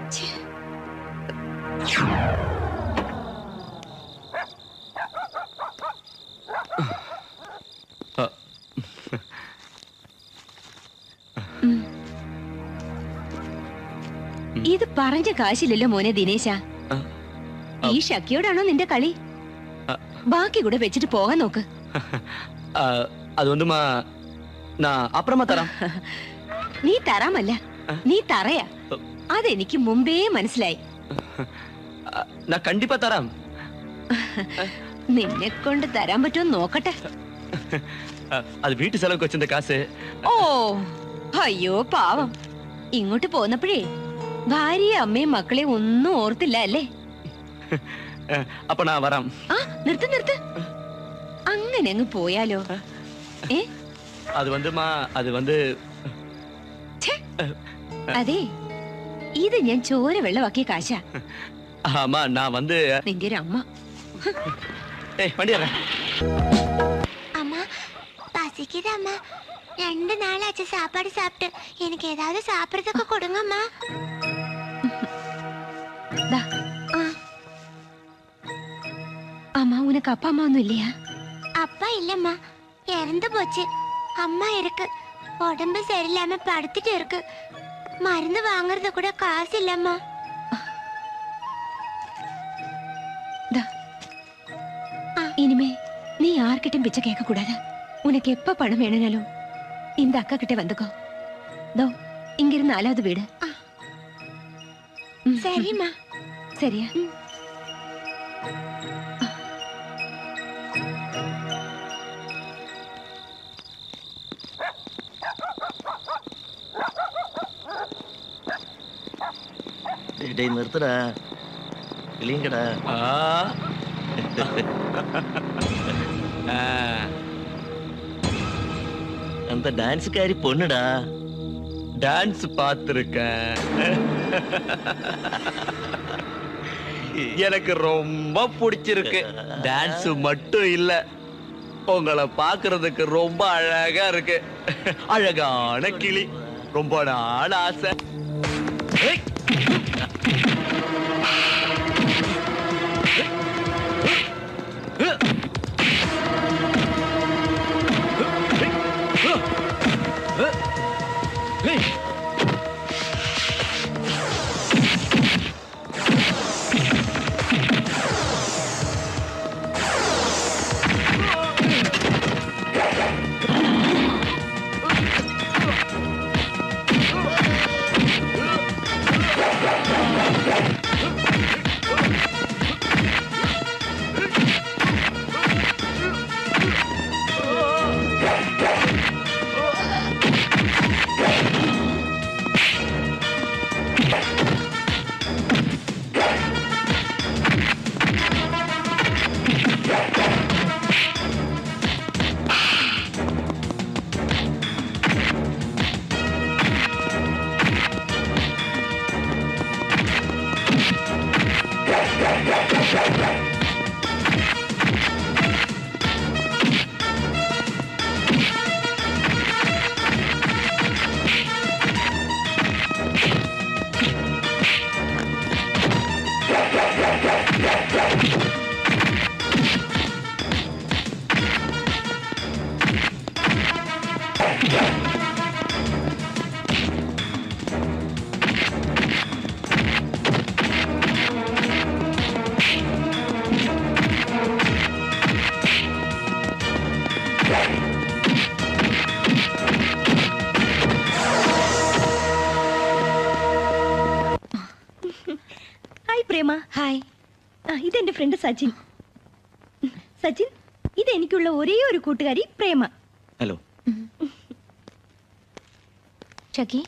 ഇത് പറഞ്ഞ കാശില്ലല്ലോ മോനെ ദിനേശ. ഈ ഷക്കിയോടാണോ നിന്റെ കളി? ബാക്കി കൂടെ വെച്ചിട്ട് പോകാൻ നോക്ക്. അതുകൊണ്ടുമാ അപ്പുറമാ തരാം. നീ തരാമല്ല, നീ തറയാ. അതെനിക്ക് മുമ്പേ മനസ്സിലായി. കണ്ടിപ്പാ തരാം. നിന്നെ കൊണ്ട് തരാൻ പറ്റുമോ നോക്കട്ടെ. അത് വീട്ടു ചെലവ് കൊച്ചിന്റെ കാശ്. ഓ അയ്യോ പാവം. ഇങ്ങോട്ട് പോന്നപ്പോഴേ ഭാര്യ അമ്മയും മക്കളെ ഒന്നും ഓർത്തില്ല അല്ലേ? അപ്പൊ നാ വരാം. ആ നിർത്ത് നിർത്ത്. അങ്ങനെ അങ്ങ് പോയാലോ? അതെ, ഇത് ഞാൻ ചോര വെള്ളമാക്കിയ കാശാ. നിന്റെ ഒരു അമ്മ. அம்மா பசிக்குது அம்மா. 2 நாள் ஆச்சு சாப்பாடு சாப்பிட்டு. எனக்கு ஏதாவது சாப்பிடுறதுக்கு கொடுங்கம்மா. அம்மா உனக்கு அப்பா அம்மா ஒன்னும் இல்லையா? அப்பா இல்லம்மா, இறந்து போச்சு. அம்மா இருக்கு, உடம்பு சரியில்லாம படுத்துட்டு இருக்கு. மருந்து வாங்குறது கூட காசு இல்லம்மா. இனிமே நீ யார்கிட்டயும் பிச்சை கேட்க கூடாது. உனக்கு எப்ப பணம் வேணும்னாலும் இந்த அக்கா கிட்ட வந்துக்கோ. தோ இங்க இருந்து 4வது வீடு. சரிம்மா. சரியா? നിർത്തടാ, കിളിയങ്കടാ. அந்த டான்ஸ்காரி பொண்ணுடா. டான்ஸ் பார்த்திருக்கேன். எனக்கு ரொம்ப பிடிச்சிருக்கு. டான்ஸ் மட்டும் இல்ல, உங்களை பாக்குறதுக்கு ரொம்ப அழகா இருக்கு. அழகான கிளி, ரொம்ப நாள் ஆசை. ഹായ്, ഇതെന്റെ ഫ്രണ്ട് സച്ചിൻ. സച്ചിൻ, ഇതെനിക്കുള്ള ഒരേ ഒരു കൂട്ടുകാരി പ്രേമ. ഹലോ ഷക്കി,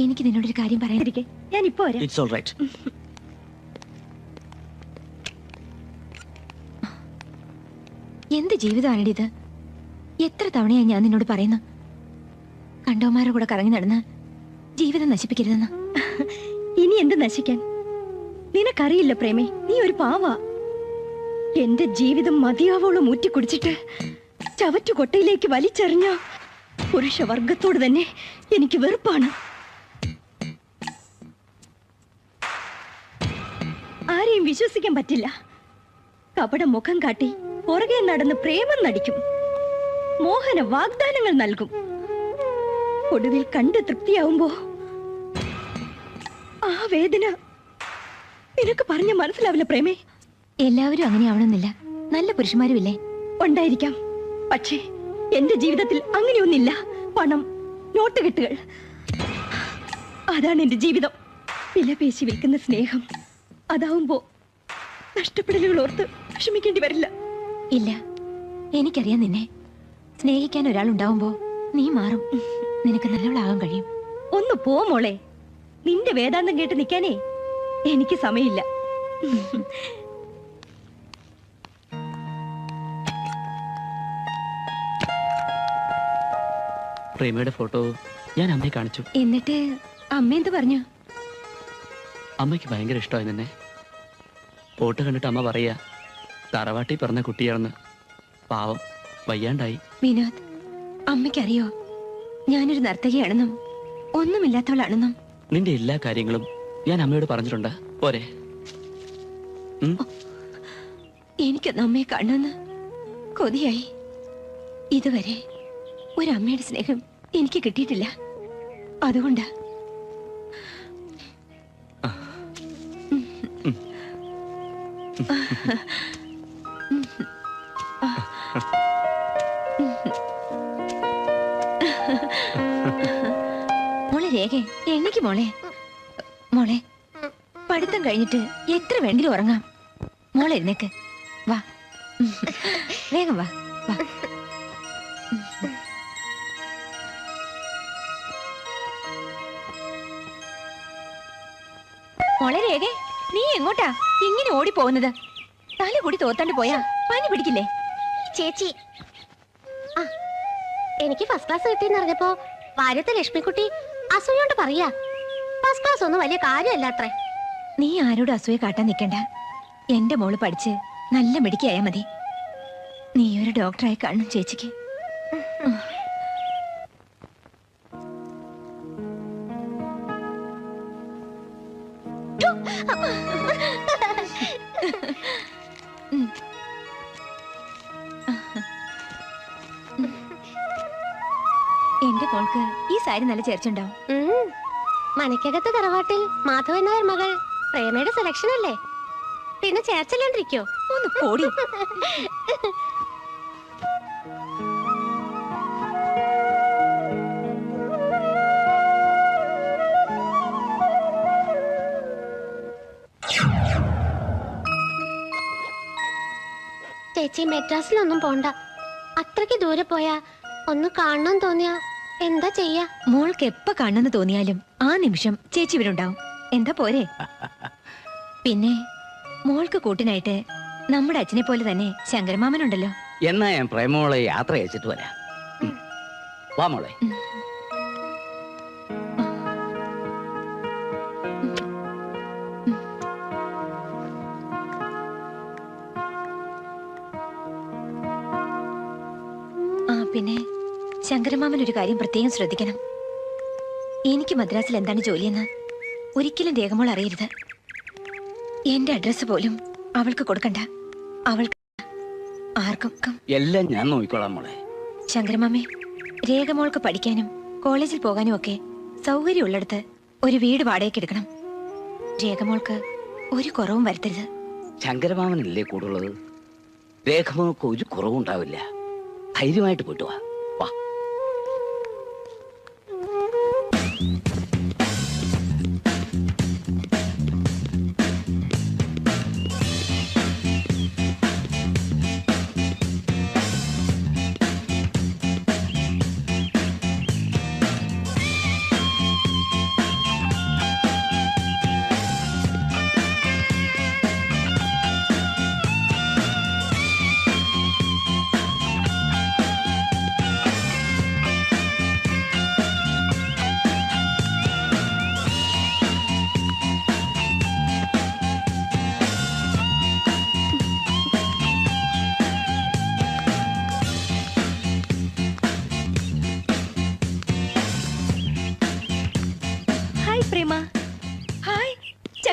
എനിക്ക് നിന്നോടൊരു കാര്യം പറയാനിരിക്കെ. ഞാൻ ഇപ്പോ വരാം. It's all right. എന്ത് ജീവിതമാണിത് ഇത്? എത്ര തവണയായി ഞാൻ നിന്നോട് പറയുന്നു, കണ്ടവന്മാരുടെ കൂടെ കറങ്ങി നടന്ന് ജീവിതം നശിപ്പിക്കരുതെന്ന്. ഇനി എന്ത് നശിക്കാൻ? നിനക്കറിയില്ല പ്രേമേ, നീ ഒരു പാവാ. എന്റെ ജീവിതം മതിയാവോളം ഊറ്റി കുടിച്ചിട്ട് ചവറ്റുകൊട്ടയിലേക്ക് വലിച്ചെറിഞ്ഞ പുരുഷവർഗത്തോട് തന്നെ എനിക്ക് വെറുപ്പാണ്. വിശ്വസിക്കാൻ പറ്റില്ല. കപട മുഖം കാട്ടി പുറകെ നടന്ന് പ്രേമം നടിക്കും, മോഹന വാഗ്ദാനങ്ങൾ നൽകും. ഒടുവിൽ കണ്ട് തൃപ്തിയാവുമ്പോ ആ വേദന നിനക്ക് പറഞ്ഞ മനസ്സിലാവില്ല പ്രേമേ. എല്ലാവരും അങ്ങനെ ആവണമെന്നില്ല, നല്ല പുരുഷന്മാരുമില്ലേ? ഉണ്ടായിരിക്കാം, പക്ഷേ എന്റെ ജീവിതത്തിൽ അങ്ങനെയൊന്നില്ല. പണം, നോട്ടുകെട്ടുകൾ, അതാണ് എന്റെ ജീവിതം. വിലപേശി വിൽക്കുന്ന സ്നേഹം, അതാവുമ്പോ നഷ്ടപ്പെടലുകൾ ഓർത്ത് വിഷമിക്കേണ്ടി വരില്ല. ഇല്ല, എനിക്കറിയാം നിന്നെ. സ്നേഹിക്കാൻ ഒരാളുണ്ടാവുമ്പോ നീ മാറും, നിനക്ക് നല്ലവളാകാൻ കഴിയും. ഒന്ന് പോ മോളെ, നിന്റെ വേദാന്തം കേട്ട് നിൽക്കാനേ എനിക്ക് സമയമില്ല. പ്രേമയുടെ ഫോട്ടോ ഞാൻ അമ്മയെ കാണിച്ചു. എന്നിട്ട് അമ്മ എന്ത് പറഞ്ഞു? അമ്മയ്ക്ക് ഭയങ്കര ഇഷ്ടമായി നിന്നെ. ഫോട്ടോ കണ്ടിട്ട് അമ്മ പറയാ തറവാട്ടി പറഞ്ഞ കുട്ടിയാണെന്ന്. പാവം, വയ്യാണ്ടായി. വിനോദ്, അമ്മയ്ക്കറിയോ ഞാനൊരു നർത്തകിയാണെന്നും ഒന്നുമില്ലാത്തവളാണെന്നും? നിന്റെ എല്ലാ കാര്യങ്ങളും ഞാൻ അമ്മയോട് പറഞ്ഞിട്ടുണ്ട്. പോരെ? എനിക്കൊന്ന് അമ്മയെ കാണുമെന്ന് കൊതിയായി. ഇതുവരെ ഒരമ്മയുടെ സ്നേഹം എനിക്ക് കിട്ടിയിട്ടില്ല. അതുകൊണ്ടാ. മോളെ രേഖ, എണ്ണിക്ക് മോളെ. മോളെ, പഠിത്തം കഴിഞ്ഞിട്ട് എത്ര വേണമെങ്കിലും ഉറങ്ങാം. മോളെ എഴുന്നേക്ക്, വാ, വേഗം വാ, വാ. മോളെ രേഖ, നീ എങ്ങോട്ടാ ഇങ്ങനെ ഓടിപ്പോകുന്നത്? തല കൂടി തോത്താണ്ട് പോയാ പനി പിടിക്കില്ലേ? ചേച്ചി, എനിക്ക് ഫസ്റ്റ് ക്ലാസ് കിട്ടിയെന്ന് അറിഞ്ഞപ്പോ വാര്യത്തെ ലക്ഷ്മിക്കുട്ടി അസൂയോണ്ട് പറയാ ഫസ്റ്റ് ക്ലാസ് ഒന്നും വലിയ കാര്യമല്ല അത്രേ. നീ ആരോട് അസൂയ കാട്ടാൻ നിൽക്കണ്ട. എന്റെ മോള് പഠിച്ച് നല്ല മിടുക്കിയായാ മതി. നീ ഒരു ഡോക്ടറായി കാണണം ചേച്ചിക്ക്. എന്റെ മോൾക്ക് ഈ സാരി നല്ല ചേർച്ചുണ്ടാവും. മനക്കകത്ത് തറവാട്ടിൽ മാധവൻ നായർ മകൾ പ്രേമയുടെ സെലക്ഷൻ അല്ലേ, പിന്നെ ചേർച്ചല്ലാണ്ടിരിക്കോ? ഒന്ന് പോടി. ചേച്ചി മെഡ്രാസിലൊന്നും പോണ്ട. അത്രയ്ക്ക് ദൂരെ പോയാ ഒന്ന് കാണണം തോന്നിയാ എന്താ ചെയ്യാ? മോൾക്ക് എപ്പ കാണുന്നു തോന്നിയാലും ആ നിമിഷം ചേച്ചി ഇവരുണ്ടാവും. എന്താ പോരെ? പിന്നെ മോൾക്ക് കൂട്ടിനായിട്ട് നമ്മുടെ അച്ഛനെ പോലെ തന്നെ ശങ്കരമാമനുണ്ടല്ലോ. എന്നാ ഞാൻ പ്രേമോളെ യാത്ര അയച്ചിട്ട് വരാം. വാ മോളെ. പിന്നെ ശങ്കരമാമൻ ഒരു കാര്യം പ്രത്യേകം ശ്രദ്ധിക്കണം. എനിക്ക് മദ്രാസിൽ എന്താണ് ജോലിയെന്ന് ഒരിക്കലും രേഖമോൾ അറിയരുത്. എന്റെ അഡ്രസ് പോലും അവൾക്ക് കൊടുക്കണ്ട. അവൾക്ക് ആർക്കും. എല്ലാം ഞാൻ നോക്കിക്കോളാം മോളെ. ശങ്കരമാമേ, രേഖമോൾക്ക് പഠിക്കാനും കോളേജിൽ പോകാനും ഒക്കെ സൗകര്യമുള്ളിടത്ത് ഒരു വീട് വാടകയ്ക്ക് എടുക്കണം. രേഖമോൾക്ക് ഒരു കുറവും വരുത്തരുത്. ശങ്കരമാമനല്ലേ കൂടുള്ളത്? രേഖമോൾക്ക് ഒരു കുറവും ഉണ്ടാവില്ല. ധൈര്യമായിട്ട് പോയിട്ട് വാ. വാ.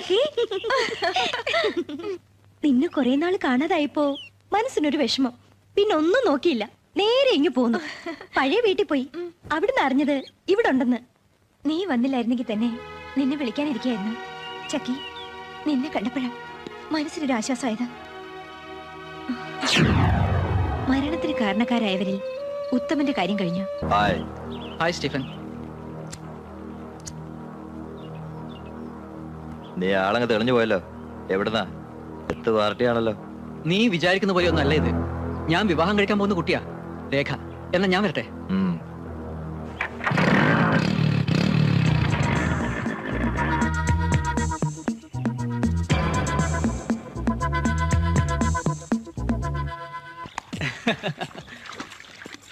ചക്കി നിന്നെ കുറെ നാൾ കാണാതായപ്പോ മനസ്സിനൊരു വിഷമം. പിന്നെ ഒന്നും നോക്കിയില്ല, നേരെ ഇങ്ങു പോന്നു. പഴയ വീട്ടിൽ പോയി. അവിടുന്ന് അറിഞ്ഞത് ഇവിടെ ഉണ്ടെന്ന്. നീ വന്നില്ലായിരുന്നെങ്കിൽ തന്നെ നിന്നെ വിളിക്കാനിരിക്കായിരുന്നു. ചക്കി, നിന്നെ കണ്ടപ്പോഴാ മനസ്സിനൊരു ആശ്വാസമായത്. മരണത്തിന് കാരണക്കാരായവരിൽ ഉത്തമന്റെ കാര്യം കഴിഞ്ഞു. Hi Stephen. നീ ആളങ്ങ് തെളിഞ്ഞു പോയല്ലോ. എവിടുന്നാ? എത്ത് പാർട്ടിയാണല്ലോ. നീ വിചാരിക്കുന്ന പോലെ ഒന്നല്ല ഇത്. ഞാൻ വിവാഹം കഴിക്കാൻ പോകുന്ന കുട്ടിയാ, രേഖ. എന്നാ ഞാൻ വരട്ടെ?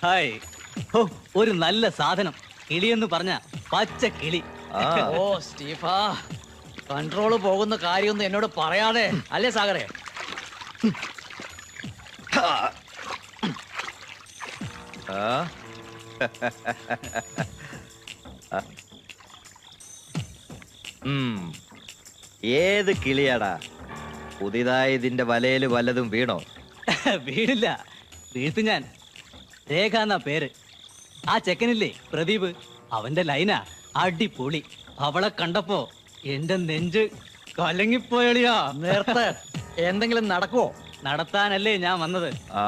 ഹായ്. ഓ, ഒരു നല്ല സാധനം. കിളിയെന്ന് പറഞ്ഞ പച്ച കിളി. ഓ സ്റ്റീഫാ, കൺട്രോള് പോകുന്ന കാര്യമൊന്നും എന്നോട് പറയാതെ അല്ലേ സാഗറേ? ഏത് കിളിയാടാ? പുതിയതായി ഇതിന്റെ വലയില് വല്ലതും വീണോ? വീടില്ല, വീഴ്ത്തു ഞാൻ. രേഖ എന്നാ പേര്. ആ ചെക്കനില്ലേ പ്രദീപ്, അവന്റെ ലൈനാ അടിപൊളി. അവളെ കണ്ടപ്പോ എന്റെ നെഞ്ച് കലങ്ങിപ്പോയളിയാ. നേരത്തെ എന്തെങ്കിലും നടക്കുവോ? നടത്താനല്ലേ ഞാൻ വന്നത്. ആ,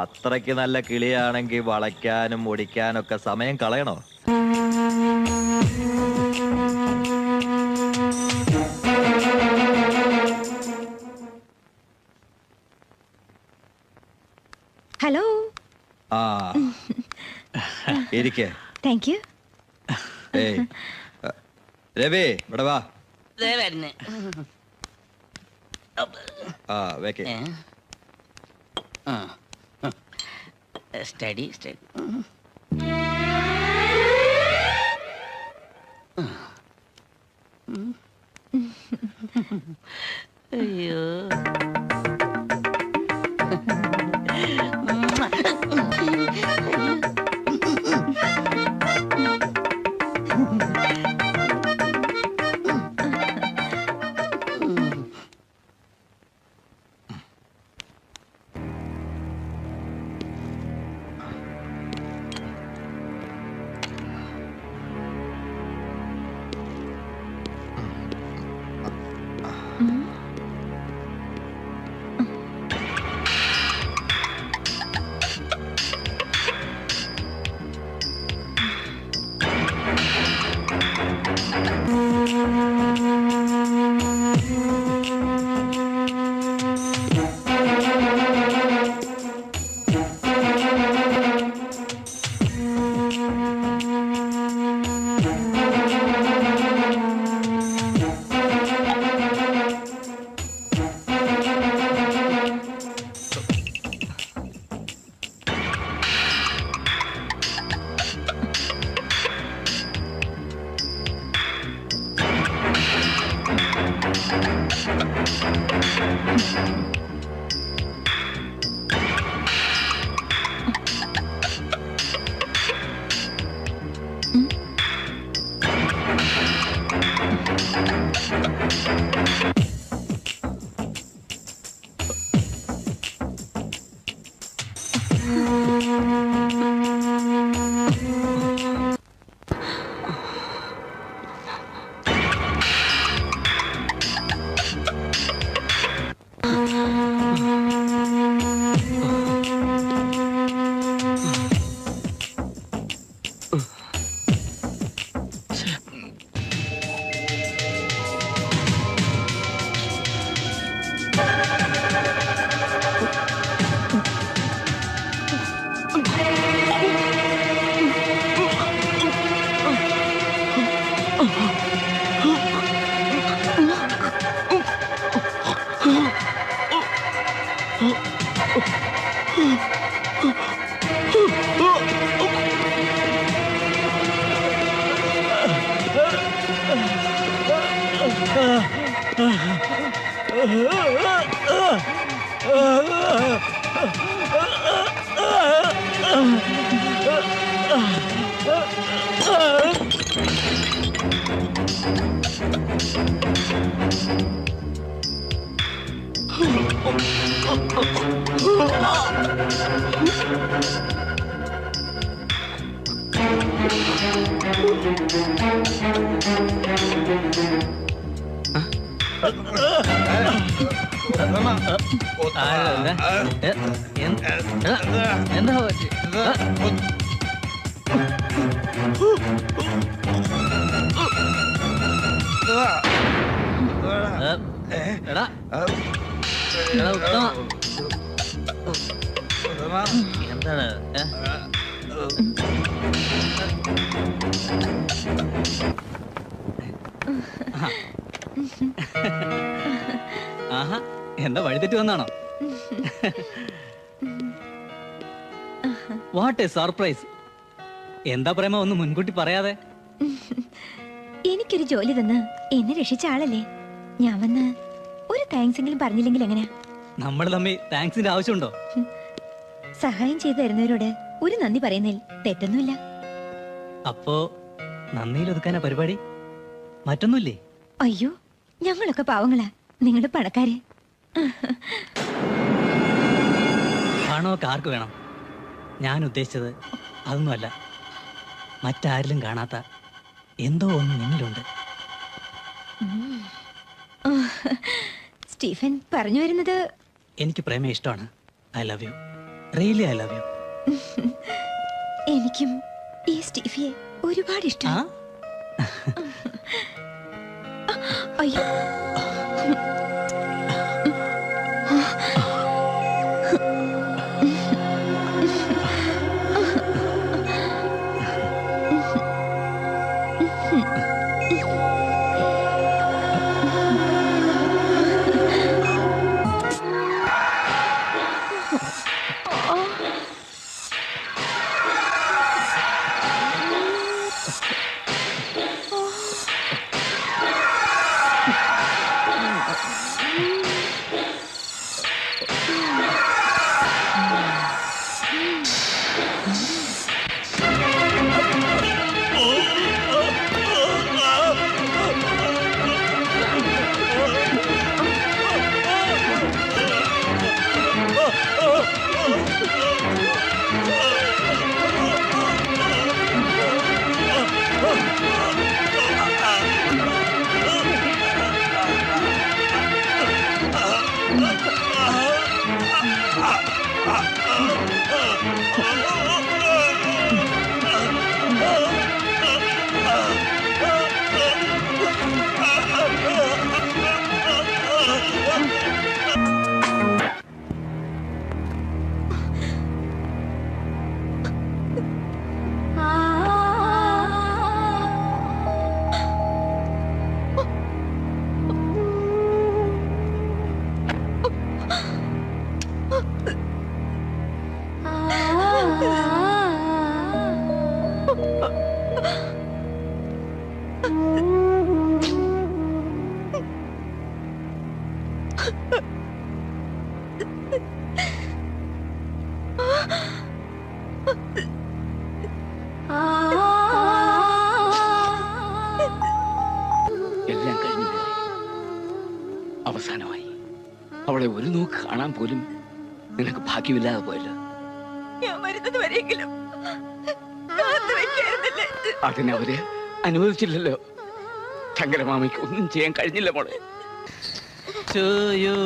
അത്രയ്ക്ക് നല്ല കിളിയാണെങ്കിൽ വളയ്ക്കാനും ഒടിക്കാനൊക്കെ സമയം കളയണോ? ഹലോ. ആ, ഇരിക്കേ. Thank you. ഏയ് രവി, ഇവിടെ വാ. ആ, വെക്കേ. Study study. അയ്യോ, എന്താ പറ്റി? എടാ എടാ ഉത്തമ എന്താണ് ആഹാ എന്താ വഴിതെറ്റി വന്നാണോ? What a surprise. എന്താ പറയുമ്പോ ഒന്ന് മുൻകൂട്ടി പറയാതെ? എനിക്കൊരു ജോലി തന്ന് എന്നെ രക്ഷിച്ച ആളല്ലേ, ഞാൻ വന്ന് ഒരു താങ്ക്സ് എങ്കിലും പറഞ്ഞില്ലെങ്കിൽ എങ്ങനെയാ? നമ്മൾ തമ്മിൽ താങ്ക്സിന്റെ ആവശ്യമുണ്ടോ? സഹായം ചെയ്തു തരുന്നവരോട് ഒരു നന്ദി പറയുന്നതിൽ തെറ്റൊന്നുമില്ല. അപ്പോ നന്ദിയിൽ ഒതുക്കാനാ പരിപാടി? മറ്റൊന്നുമില്ലേ? അയ്യോ, ഞങ്ങളൊക്കെ പാവങ്ങളാ, നിങ്ങളുടെ പണക്കാര്. പണമൊക്കെ ആർക്ക് വേണം? ഞാൻ ഉദ്ദേശിച്ചത് അതൊന്നുമല്ല. മറ്റാരിലും കാണാത്ത എന്തോ ഒന്ന് നിന്നിലുണ്ട്. സ്റ്റീഫൻ പറഞ്ഞു വരുന്നത്, എനിക്ക് പ്രേമ ഇഷ്ടമാണ്. I love you, really I love you. എനിക്കും ഈ സ്റ്റീഫിയെ ഒരുപാട് ഇഷ്ടമാണ്. അയ്യോ, എല്ലാം കഴിഞ്ഞു പോയി. അവസാനമായി അവളെ ഒരു നോക്ക് കാണാൻ പോലും നിനക്ക് ഭാഗ്യമില്ലാതെ പോയല്ലോ. ഞാൻ വരുന്നത് വരെയെങ്കിലും അതിനവര് അനുവദിച്ചില്ലല്ലോ. ശങ്കരമാമയ്ക്ക് ഒന്നും ചെയ്യാൻ കഴിഞ്ഞില്ല മോളെ. To you.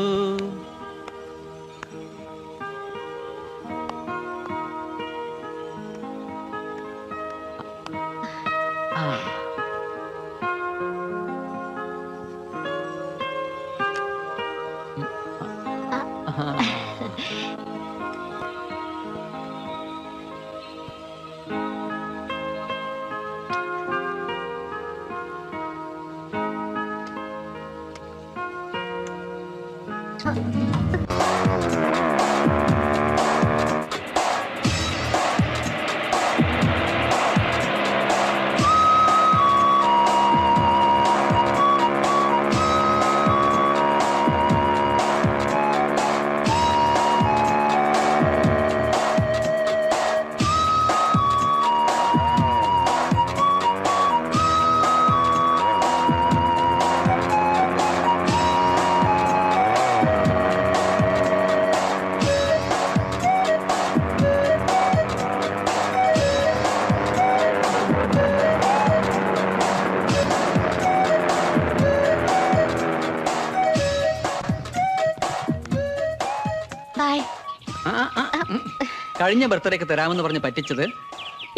കഴിഞ്ഞ ബർത്ത്ഡേക്ക് തരാമെന്ന് പറഞ്ഞ് പറ്റിച്ചത്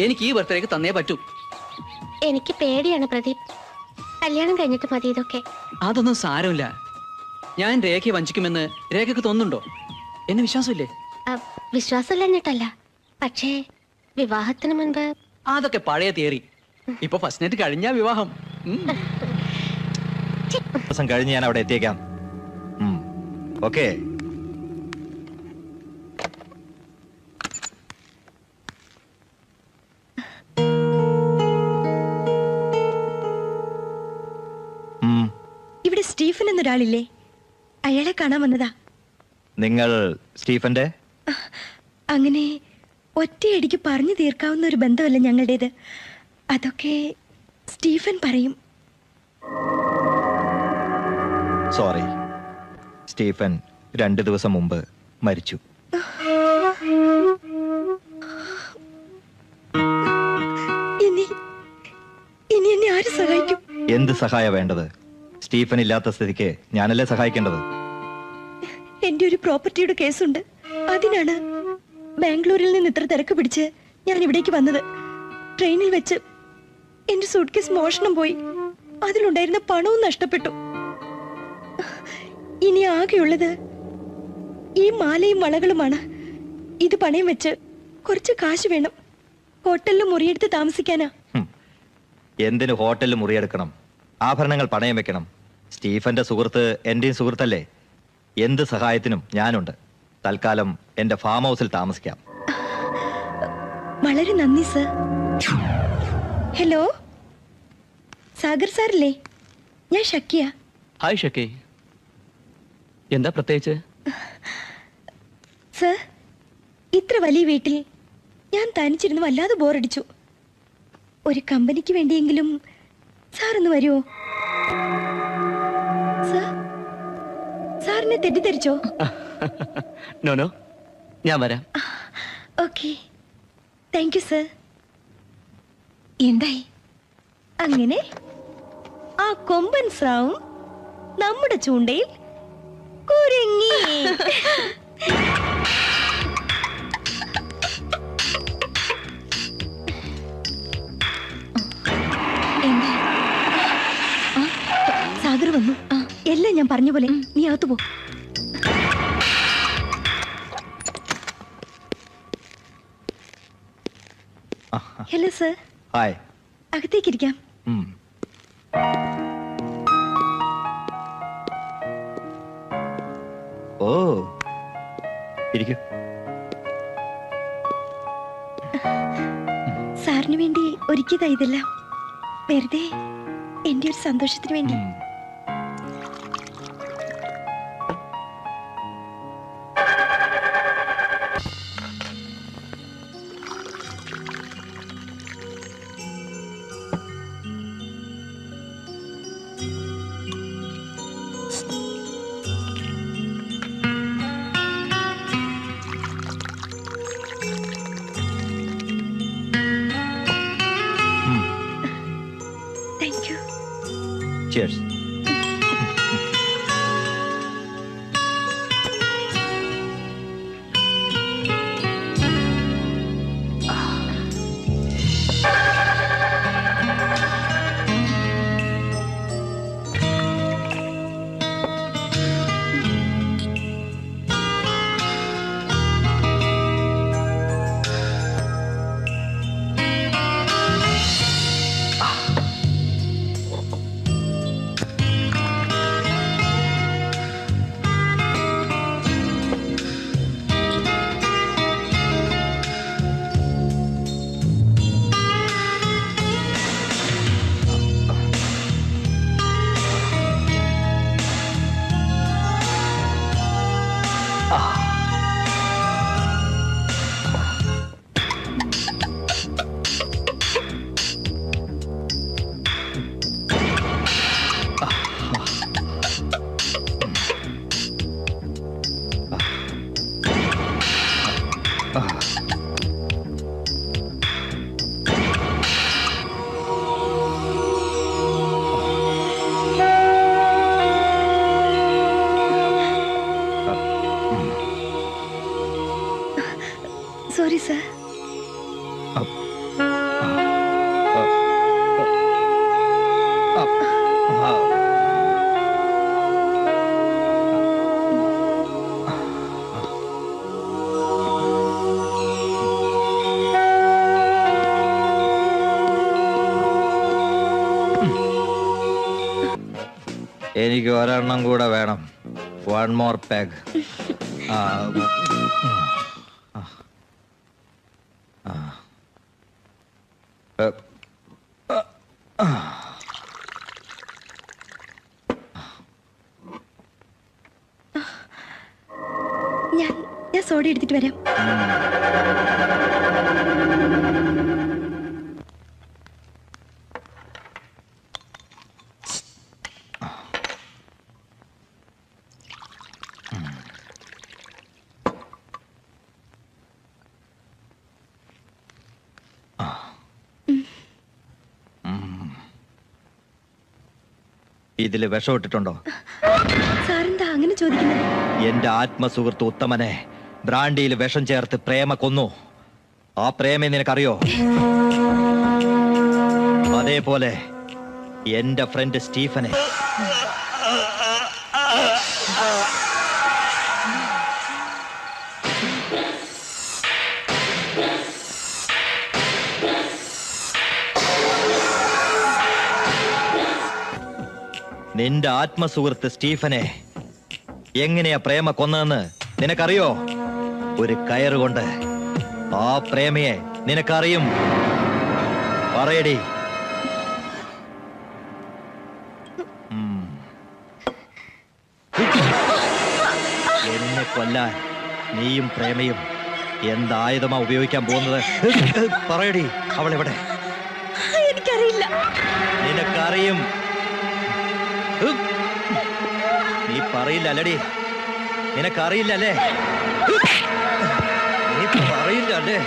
എനിക്ക് ഈ ബർത്ത്ഡേക്ക് തന്നേ പറ്റൂ. എനിക്ക് പേടിയാണ് പ്രദീപ്. കല്യാണം കഴിഞ്ഞിട്ട് മതി ഇതൊക്കെ. അതൊന്നും സാരമില്ല. ഞാൻ രേഖയെ വഞ്ചിക്കുമെന്ന് രേഖക്ക് തോന്നുന്നുണ്ടോ? എന്നെ വിശ്വാസമില്ലേ? വിശ്വാസമില്ലെന്നിട്ടല്ല, പക്ഷേ വിവാഹത്തിന് മുൻപ് അതൊക്കെ പഴയ തിയറി. ഇപ്പൊ ഫസ്റ്റ് നൈറ്റ് കഴിഞ്ഞാ വിവാഹം. ദിവസം കഴിഞ്ഞ് ഞാൻ അവിടെ എത്തിയേക്കാം. ഓക്കെ. ഇവിടെ സ്റ്റീഫൻ എന്നൊരാളില്ലേ? അയാളെ കാണാൻ വന്നതാ. നിങ്ങൾ സ്റ്റീഫന്റെ? അങ്ങനെ ഒറ്റയടിക്ക് പറഞ്ഞു തീർക്കാവുന്ന ഒരു ബന്ധമല്ല ഞങ്ങളുടേത്. അതൊക്കെ സ്റ്റീഫൻ പറയും. സോറി, സ്റ്റീഫൻ 2 ദിവസം മുമ്പ് മരിച്ചു. ഇനി എന്നെ ആര് സഹായിക്കും? എന്ത് സഹായ വേണ്ടത്? സ്റ്റീഫൻ ഇല്ലാത്ത സ്ഥിതിക്ക് ഞാനല്ലേ സഹായിക്കേണ്ടത്? എന്റെ ഒരു പ്രോപ്പർട്ടിയുടെ കേസുണ്ട്. അതിനാണ് ബാംഗ്ലൂരിൽ നിന്ന് ഇത്ര തിരക്ക് പിടിച്ച് ഞാൻ ഇവിടേക്ക് വന്നത്. ട്രെയിനിൽ വെച്ച് എന്റെ സൂട്ട്കേസ് മോഷണം പോയി. അതിലുണ്ടായിരുന്ന പണവും നഷ്ടപ്പെട്ടു. ഇനി ആകെയുള്ളത് ഈ മാലയും വളകളുമാണ്. ഇത് പണയം വെച്ച് കുറച്ച് കാശ് വേണം. ഹോട്ടലിൽ മുറിയെടുത്ത് താമസിക്കാനാ. എന്തിന് ഹോട്ടലിൽ മുറിയെടുക്കണം? ആഭരണങ്ങൾ പണയം വെക്കണം. സ്റ്റീഫന്റെ സുഹൃത്ത് എന്റെയും സുഹൃത്തല്ലേ? എന്ത് സഹായത്തിനും ഞാനുണ്ട്. തൽക്കാലം എന്റെ ഫാം ഹൗസിൽ താമസിക്കാം. വളരെ നന്ദി സർ. ഹലോ, സാഗർ സാറല്ലേ? ഞാൻ ഷക്കിയ. ഹായ് ഷക്കി. എന്താ പ്രത്യേകിച്ച്? സർ, ഇത്ര വലിയ വീട്ടിൽ ഞാൻ തനിച്ചിരുന്ന് വല്ലാതെ ബോറടിച്ചു. ഒരു കമ്പനിക്ക് വേണ്ടിയെങ്കിലും സാറൊന്ന് വരുമോ? സാറിനെ തെറ്റിദ്ധരിച്ചോ? നോനോ, ഞാൻ വരാം. Okay, thank you sir. എന്തായി? അങ്ങനെ ആ കൊമ്പൻ സ്രാവും നമ്മുടെ ചൂണ്ടയിൽ കുരുങ്ങി. സാഗർ വന്നു. എല്ലാം ഞാൻ പറഞ്ഞ പോലെ. നീ അകത്തു പോ. Hello sir. ഹായ്. അകത്തേക്കിരിക്കാം. ഓ, ഇരിക്കൂ. സാറിന് വേണ്ടി ഒരുക്കിയതാ ഇതെല്ലാം. വെറുതെ എന്റെ ഒരു സന്തോഷത്തിന് വേണ്ടി. Thank you. Cheers. എനിക്ക് ഒരെണ്ണം കൂടെ വേണം. One more peg. ഞാൻ സോഡ എടുത്തിട്ട് വരാം. ഇതില് വിഷം ഇട്ടിട്ടുണ്ടോ? സാറെന്താ അങ്ങനെ ചോദിക്കുന്നത്? എന്റെ ആത്മസുഹൃത്ത് ഉത്തമനെ ബ്രാൻഡിയിൽ വിഷം ചേർത്ത് പ്രേമ കൊന്നു. ആ പ്രേമ നിനക്കറിയോ? അതേപോലെ എന്റെ ഫ്രണ്ട് സ്റ്റീഫനെ. നിന്റെ ആത്മസുഹൃത്ത് സ്റ്റീഫനെ എങ്ങനെയാ പ്രേമ കൊന്നതെന്ന് നിനക്കറിയോ? ഒരു കയറുകൊണ്ട്. ആ പ്രേമയെ നിനക്കറിയും. പറയടി. എന്നെ കൊല്ലാൻ നീയും പ്രേമയും എന്തായുധമാ ഉപയോഗിക്കാൻ പോകുന്നത്? പറയടി. അവളെവിടെ? എനിക്കറിയില്ല. നിനക്കറിയും. നീ പറയില്ല അല്ലടി. നിനക്കറിയില്ല അല്ലേ? നീ പറയില്ല അല്ലേ?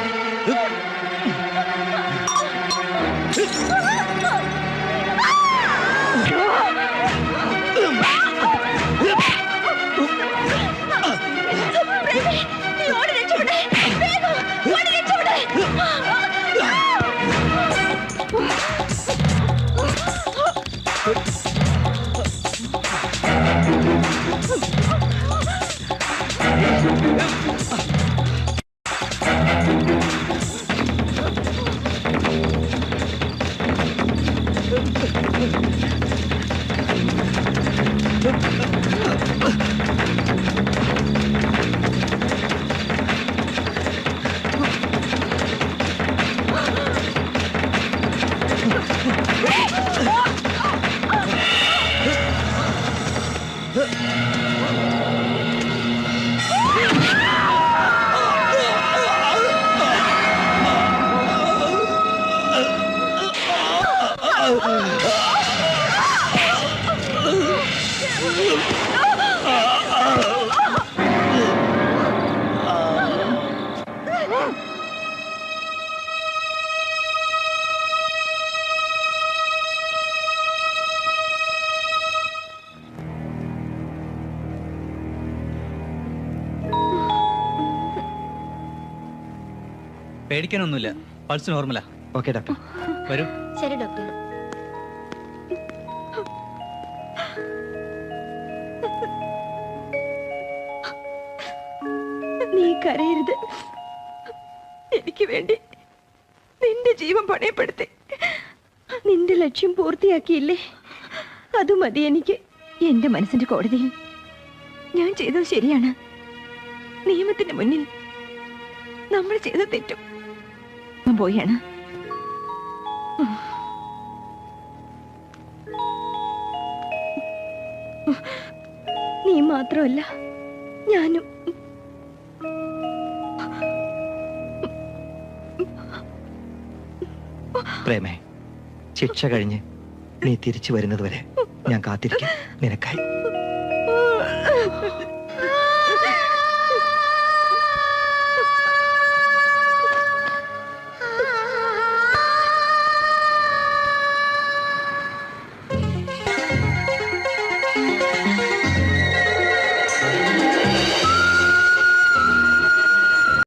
പേടിക്കാനൊന്നുമില്ല. പൾസ് നോർമലാ. Okay doctor. വരൂ. ശരി ഡോക്ടർ. നീ കരയരുത്. എനിക്ക് വേണ്ടി നിന്റെ ജീവൻ പണയപ്പെടുത്തി നിന്റെ ലക്ഷ്യം പൂർത്തിയാക്കിയില്ലേ? അത് മതി എനിക്ക്. എന്റെ മനസ്സിന്റെ കോടതിയിൽ ഞാൻ ചെയ്തത് ശരിയാണ്. നിയമത്തിന്റെ മുന്നിൽ നമ്മൾ ചെയ്ത തെറ്റും ഞാൻ പോയാണ്. നീ മാത്രമല്ല ഞാനും. പ്രേമേ, ശിക്ഷ കഴിഞ്ഞ് നീ തിരിച്ചു വരുന്നത് വരെ ഞാൻ കാത്തിരിക്കും നിനക്കായി.